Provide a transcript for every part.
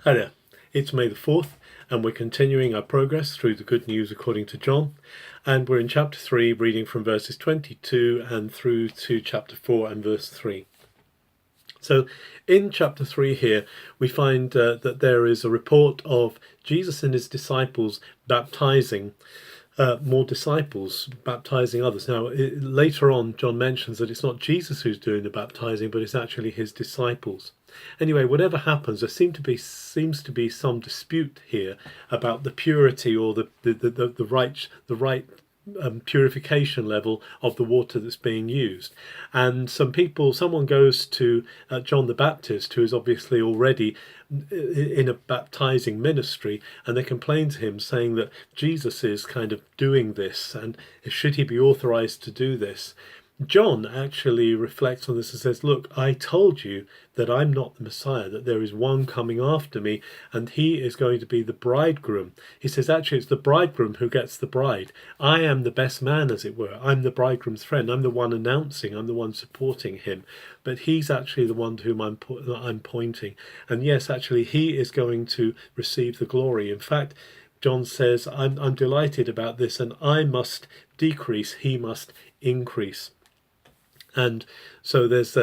Hi there, it's May the 4th, and we're continuing our progress through the Good News according to John, and we're in chapter 3, reading from verses 22 and through to chapter 4 and verse 3. So in chapter 3 here, we find that there is a report of Jesus and his disciples baptizing more disciples, baptizing others. Now, later on, John mentions that it's not Jesus who's doing the baptizing, but it's actually his disciples. Anyway, whatever happens, there seems to be some dispute here about the purity or the right purification level of the water that's being used. And someone goes to John the Baptist, who is obviously already in a baptizing ministry, and they complain to him saying that Jesus is kind of doing this, and should he be authorized to do this? John actually reflects on this and says, look, I told you that I'm not the Messiah, that there is one coming after me, and he is going to be the bridegroom. He says, actually, it's the bridegroom who gets the bride. I am the best man, as it were. I'm the bridegroom's friend. I'm the one announcing. I'm the one supporting him. But he's actually the one to whom I'm pointing. And yes, actually, he is going to receive the glory. In fact, John says, I'm delighted about this, and I must decrease, he must increase. And so there's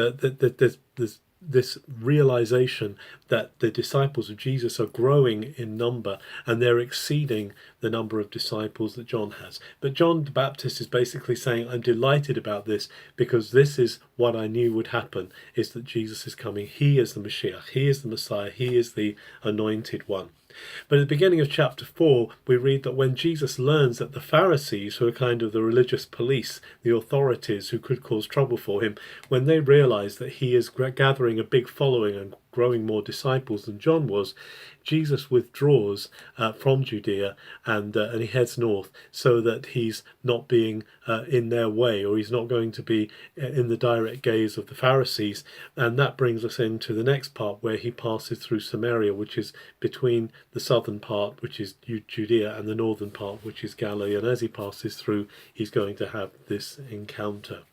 this realization that the disciples of Jesus are growing in number, and they're exceeding the number of disciples that John has. But John the Baptist is basically saying, I'm delighted about this because this is what I knew would happen, is that Jesus is coming. He is the Mashiach. He is the Messiah. He is the anointed one. But at the beginning of chapter 4, we read that when Jesus learns that the Pharisees, who are kind of the religious police, the authorities who could cause trouble for him, when they realize that he is gathering a big following and growing more disciples than John was, Jesus withdraws from Judea and he heads north, so that he's not being in their way, or he's not going to be in the direct gaze of the Pharisees. And that brings us into the next part, where he passes through Samaria, which is between the southern part, which is Judea, and the northern part, which is Galilee. And as he passes through, he's going to have this encounter.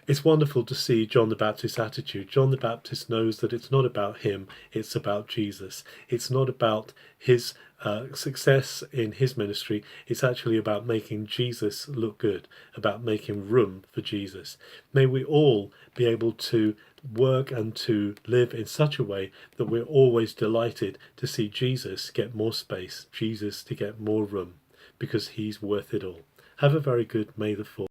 It's wonderful to see John the Baptist's attitude. John the Baptist knows that it's not about him, it's about Jesus. It's not about his success in his ministry, it's actually about making Jesus look good, about making room for Jesus. May we all be able to work and to live in such a way that we're always delighted to see Jesus get more space, Jesus to get more room, because he's worth it all. Have a very good May the 4th.